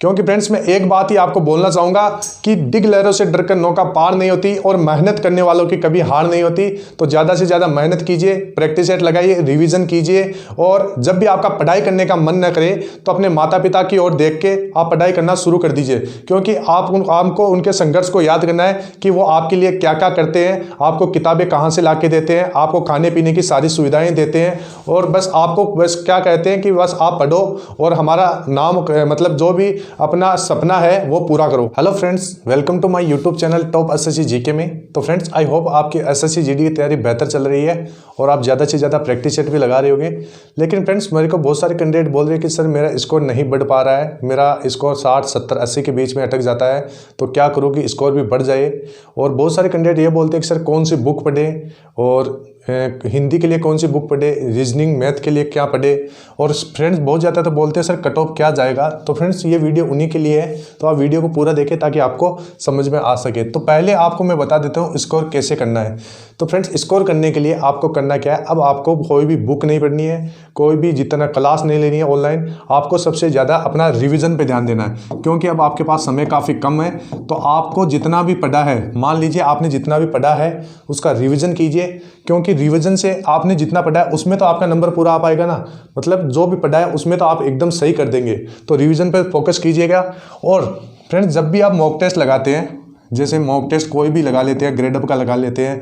क्योंकि फ्रेंड्स मैं एक बात ही आपको बोलना चाहूँगा कि डिग लहरों से डरकर नौका पार नहीं होती और मेहनत करने वालों की कभी हार नहीं होती। तो ज़्यादा से ज़्यादा मेहनत कीजिए, प्रैक्टिस सेट लगाइए, रिवीजन कीजिए और जब भी आपका पढ़ाई करने का मन न करे तो अपने माता पिता की ओर देख के आप पढ़ाई करना शुरू कर दीजिए। क्योंकि आपको उनके संघर्ष को याद करना है कि वो आपके लिए क्या क्या करते हैं, आपको किताबें कहाँ से ला के देते हैं, आपको खाने पीने की सारी सुविधाएँ देते हैं और बस आपको बस क्या कहते हैं कि बस आप पढ़ो और हमारा नाम मतलब जो भी अपना सपना है वो पूरा करो। Hello friends, welcome to my YouTube channel top SSC GK में। तो फ्रेंड्स आई होप आपकी एसएससी जीडी की तैयारी बेहतर चल रही है और आप ज़्यादा से ज़्यादा प्रैक्टिस सेट भी लगा रहे होंगे। लेकिन फ्रेंड्स मेरे को बहुत सारे कैंडिडेट बोल रहे हैं कि सर मेरा स्कोर नहीं बढ़ पा रहा है, मेरा स्कोर 60, 70, 80 के बीच में अटक जाता है, तो क्या करूँ कि स्कोर भी बढ़ जाए। और बहुत सारे कैंडिडेट ये बोलते हैं कि सर कौन सी बुक पढ़े और हिंदी के लिए कौन सी बुक पढ़े, रीजनिंग मैथ के लिए क्या पढ़े। और फ्रेंड्स बहुत ज़्यादा तो बोलते हैं सर कट ऑफ क्या जाएगा। तो फ्रेंड्स ये वीडियो उन्हीं के लिए है, तो आप वीडियो को पूरा देखें ताकि आपको समझ में आ सके। तो पहले आपको मैं बता देता हूँ स्कोर कैसे करना है। तो फ्रेंड्स स्कोर करने के लिए आपको करना क्या है, अब आपको कोई भी बुक नहीं पढ़नी है, कोई भी जितना क्लास नहीं लेनी है ऑनलाइन, आपको सबसे ज़्यादा अपना रिवीजन पे ध्यान देना है। क्योंकि अब आपके पास समय काफ़ी कम है, तो आपको जितना भी पढ़ा है, मान लीजिए आपने जितना भी पढ़ा है उसका रिवीजन कीजिए। क्योंकि रिवीजन से आपने जितना पढ़ा है उसमें तो आपका नंबर पूरा आ पाएगा ना, मतलब जो भी पढ़ा है उसमें तो आप एकदम सही कर देंगे। तो रिवीजन पर फोकस कीजिएगा। और फ्रेंड्स जब भी आप मॉक टेस्ट लगाते हैं, जैसे मॉक टेस्ट कोई भी लगा लेते हैं, ग्रेड अप का लगा लेते हैं,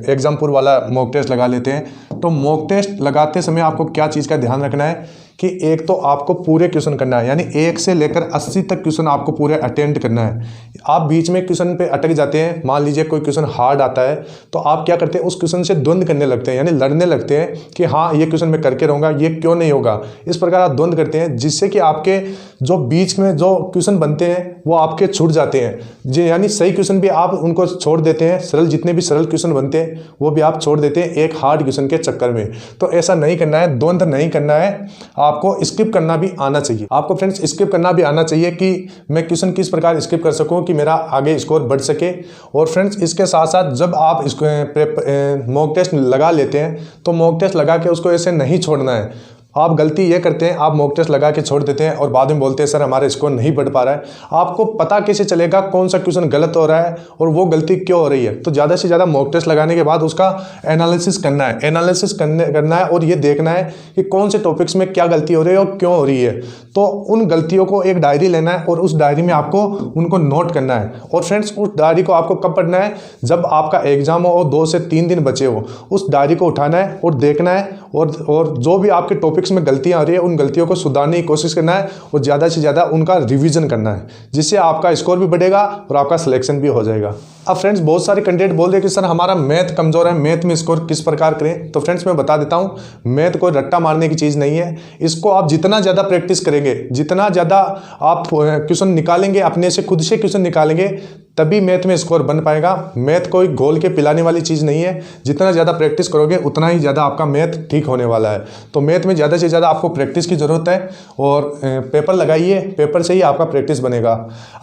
एग्जामपुर वाला मॉक टेस्ट लगा लेते हैं, तो मॉक टेस्ट लगाते समय आपको क्या चीज़ का ध्यान रखना है कि एक तो आपको पूरे क्वेश्चन करना है, यानी 1 से लेकर 80 तक क्वेश्चन आपको पूरे अटेम्प्ट करना है। आप बीच में क्वेश्चन पे अटक जाते हैं, मान लीजिए कोई क्वेश्चन हार्ड आता है, तो आप क्या करते हैं उस क्वेश्चन से द्वंद्व करने लगते हैं, यानी लड़ने लगते हैं कि हाँ ये क्वेश्चन मैं करके रहूँगा, ये क्यों नहीं होगा। इस प्रकार आप द्वंद्व करते हैं, जिससे कि आपके जो बीच में जो क्वेश्चन बनते हैं वो आपके छूट जाते हैं। जी, यानी सही क्वेश्चन भी आप उनको छोड़ देते हैं, सरल जितने भी सरल क्वेश्चन बनते हैं वो भी आप छोड़ देते हैं एक हार्ड क्वेश्चन के चक्कर में। तो ऐसा नहीं करना है, द्वंद्व नहीं करना है, आपको स्किप करना भी आना चाहिए। आपको फ्रेंड्स स्किप करना भी आना चाहिए कि मैं क्वेश्चन किस प्रकार स्किप कर सकूं कि मेरा आगे स्कोर बढ़ सके। और फ्रेंड्स इसके साथ साथ जब आप मॉक टेस्ट लगा लेते हैं तो मॉक टेस्ट लगा के उसको ऐसे नहीं छोड़ना है। आप गलती ये करते हैं, आप मॉक टेस्ट लगा के छोड़ देते हैं और बाद में बोलते हैं सर हमारा स्कोर नहीं बढ़ पा रहा है। आपको पता कैसे चलेगा कौन सा क्वेश्चन गलत हो रहा है और वो गलती क्यों हो रही है। तो ज़्यादा से ज़्यादा मॉक टेस्ट लगाने के बाद उसका एनालिसिस करना है, करना है और ये देखना है कि कौन से टॉपिक्स में क्या गलती हो रही है और क्यों हो रही है। तो उन गलतियों को एक डायरी लेना है और उस डायरी में आपको उनको नोट करना है। और फ्रेंड्स उस डायरी को आपको कब पढ़ना है, जब आपका एग्जाम हो और 2 से 3 दिन बचे हो, उस डायरी को उठाना है और देखना है और जो भी आपके टॉपिक्स में गलतियां आ रही है उन गलतियों को सुधारने की कोशिश करना है और ज़्यादा से ज़्यादा उनका रिवीजन करना है, जिससे आपका स्कोर भी बढ़ेगा और आपका सिलेक्शन भी हो जाएगा। अब फ्रेंड्स बहुत सारे कैंडिडेट बोल रहे हैं कि सर हमारा मैथ कमज़ोर है, मैथ में स्कोर किस प्रकार करें। तो फ्रेंड्स मैं बता देता हूँ, मैथ कोई रट्टा मारने की चीज़ नहीं है। इसको आप जितना ज़्यादा प्रैक्टिस करेंगे, जितना ज़्यादा आप क्वेश्चन निकालेंगे, अपने से खुद से क्वेश्चन निकालेंगे, तभी मैथ में स्कोर बन पाएगा। मैथ कोई घोल के पिलाने वाली चीज़ नहीं है। जितना ज़्यादा प्रैक्टिस करोगे उतना ही ज़्यादा आपका मैथ ठीक होने वाला है। तो मैथ में ज़्यादा से ज़्यादा आपको प्रैक्टिस की ज़रूरत है और पेपर लगाइए, पेपर से ही आपका प्रैक्टिस बनेगा।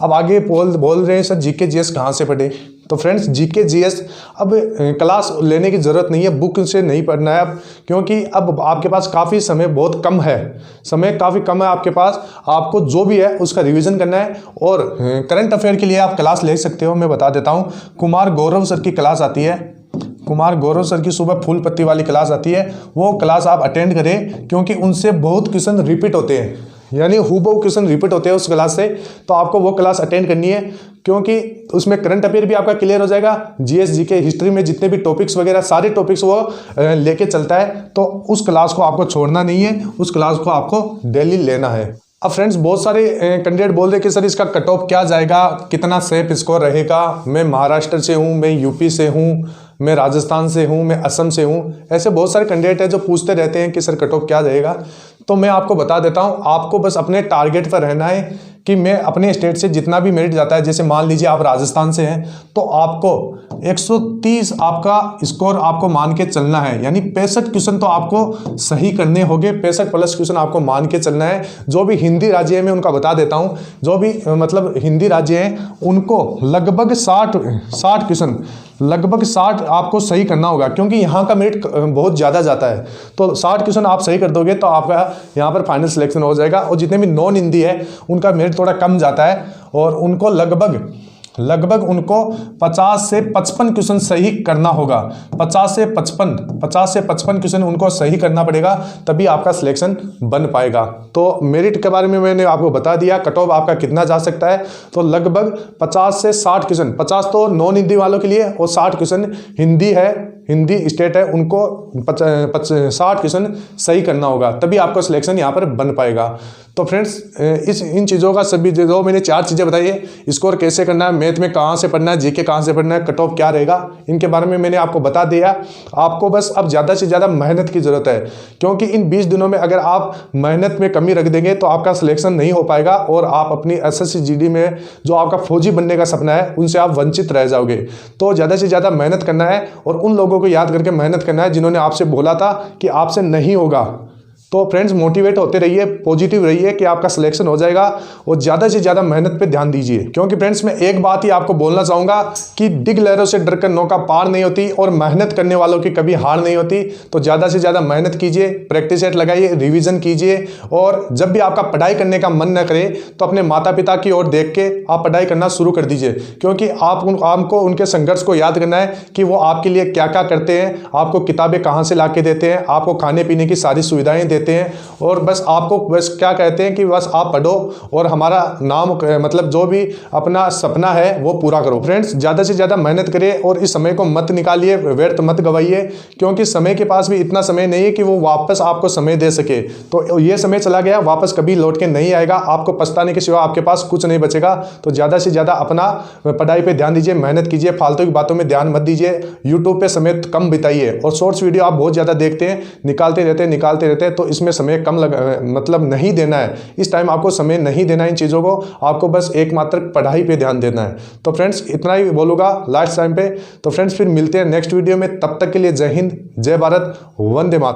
अब आगे बोल रहे हैं सर जीके जीएस कहाँ से पढ़े। तो फ्रेंड्स जीके जीएस अब क्लास लेने की ज़रूरत नहीं है, बुक से नहीं पढ़ना है अब, क्योंकि अब आपके पास काफ़ी समय बहुत कम है, समय काफ़ी कम है आपके पास। आपको जो भी है उसका रिवीजन करना है और करंट अफेयर के लिए आप क्लास ले सकते हो। मैं बता देता हूँ, कुमार गौरव सर की क्लास आती है, कुमार गौरव सर की सुबह फूल पत्ती वाली क्लास आती है, वो क्लास आप अटेंड करें। क्योंकि उनसे बहुत क्वेश्चन रिपीट होते हैं, यानी हूबहू क्वेश्चन रिपीट होते हैं उस क्लास से। तो आपको वो क्लास अटेंड करनी है, क्योंकि उसमें करंट अफेयर भी आपका क्लियर हो जाएगा। जीएस जीके हिस्ट्री में जितने भी टॉपिक्स वगैरह सारे टॉपिक्स वो लेके चलता है। तो उस क्लास को आपको छोड़ना नहीं है, उस क्लास को आपको डेली लेना है। अब फ्रेंड्स बहुत सारे कैंडिडेट बोल रहे हैं कि सर इसका कट ऑफ क्या जाएगा, कितना सेफ स्कोर रहेगा। मैं महाराष्ट्र से हूँ, मैं यूपी से हूँ, मैं राजस्थान से हूँ, मैं असम से हूँ। ऐसे बहुत सारे कैंडिडेट हैं जो पूछते रहते हैं कि सर कट ऑफ क्या जाएगा। तो मैं आपको बता देता हूँ, आपको बस अपने टारगेट पर रहना है कि मैं अपने स्टेट से जितना भी मेरिट जाता है, जैसे मान लीजिए आप राजस्थान से हैं, तो आपको 130 आपका स्कोर आपको मान के चलना है। यानी 65 क्वेश्चन तो आपको सही करने होंगे, 65 प्लस क्वेश्चन आपको मान के चलना है। जो भी हिंदी राज्य है मैं उनका बता देता हूँ, जो भी मतलब हिंदी राज्य हैं उनको लगभग 60 क्वेश्चन लगभग 60 आपको सही करना होगा, क्योंकि यहाँ का मेरिट बहुत ज़्यादा जाता है। तो 60 क्वेश्चन आप सही कर दोगे तो आपका यहाँ पर फाइनल सिलेक्शन हो जाएगा। और जितने भी नॉन हिंदी है उनका मेरिट थोड़ा कम जाता है और उनको लगभग उनको 50 से 55 क्वेश्चन सही करना होगा। 50 से 55 क्वेश्चन उनको सही करना पड़ेगा, तभी आपका सिलेक्शन बन पाएगा। तो मेरिट के बारे में मैंने आपको बता दिया, कट ऑफ आपका कितना जा सकता है। तो लगभग 50 से 60 क्वेश्चन, 50 तो नॉन हिंदी वालों के लिए और 60 क्वेश्चन हिंदी स्टेट है उनको 60 क्वेश्चन सही करना होगा, तभी आपको सिलेक्शन यहाँ पर बन पाएगा। तो फ्रेंड्स इन चीज़ों का सभी जो मैंने 4 चीज़ें बताई है, स्कोर कैसे करना है, मैथ में कहाँ से पढ़ना है, जीके कहाँ से पढ़ना है, कट ऑफ क्या रहेगा, इनके बारे में मैंने आपको बता दिया। आपको बस अब ज़्यादा से ज़्यादा मेहनत की ज़रूरत है, क्योंकि इन 20 दिनों में अगर आप मेहनत में कमी रख देंगे तो आपका सिलेक्शन नहीं हो पाएगा और आप अपनी SSC GD में जो आपका फौजी बनने का सपना है उनसे आप वंचित रह जाओगे। तो ज़्यादा से ज़्यादा मेहनत करना है और उन लोगों को याद करके मेहनत करना है जिन्होंने आपसे बोला था कि आपसे नहीं होगा। तो फ्रेंड्स मोटिवेट होते रहिए, पॉजिटिव रहिए कि आपका सिलेक्शन हो जाएगा और ज़्यादा से ज़्यादा मेहनत पे ध्यान दीजिए। क्योंकि फ्रेंड्स मैं एक बात ही आपको बोलना चाहूँगा कि डिग लहरों से डरकर नौका पार नहीं होती और मेहनत करने वालों की कभी हार नहीं होती। तो ज़्यादा से ज़्यादा मेहनत कीजिए, प्रैक्टिस सेट लगाइए, रिविज़न कीजिए और जब भी आपका पढ़ाई करने का मन न करे तो अपने माता पिता की ओर देख के आप पढ़ाई करना शुरू कर दीजिए, क्योंकि आपको उनके संघर्ष को याद करना है कि वो आपके लिए क्या क्या करते हैं, आपको किताबें कहाँ से ला के देते हैं, आपको खाने पीने की सारी सुविधाएँ देते हैं और बस आपको बस क्या कहते हैं कि बस आप पढ़ो और हमारा नाम मतलब जो भी अपना सपना है वो पूरा करो। फ्रेंड्स ज़्यादा से ज़्यादा मेहनत करिए और इस समय को मत निकालिए, व्यर्थ मत गवाइए, क्योंकि समय के पास भी इतना समय नहीं है कि वो वापस आपको समय दे सके। तो ये समय चला गया, वापस कभी लौट के नहीं आएगा, आपको पछताने के सिवा आपके पास कुछ नहीं बचेगा। तो ज़्यादा से ज़्यादा अपना पढ़ाई पर ध्यान दीजिए, मेहनत कीजिए, फालतू की बातों में ध्यान मत दीजिए, यूट्यूब पर समय कम बिताइए और शॉर्ट्स वीडियो आप बहुत ज़्यादा देखते हैं, निकालते रहते हैं, तो इसमें समय कम मतलब नहीं देना है। इस टाइम आपको समय नहीं देना है इन चीज़ों को, आपको बस एकमात्र पढ़ाई पे ध्यान देना है। तो फ्रेंड्स इतना ही बोलूँगा लास्ट टाइम पे। तो फ्रेंड्स फिर मिलते हैं नेक्स्ट वीडियो में, तब तक के लिए जय हिंद, जय भारत, वंदे मातरम।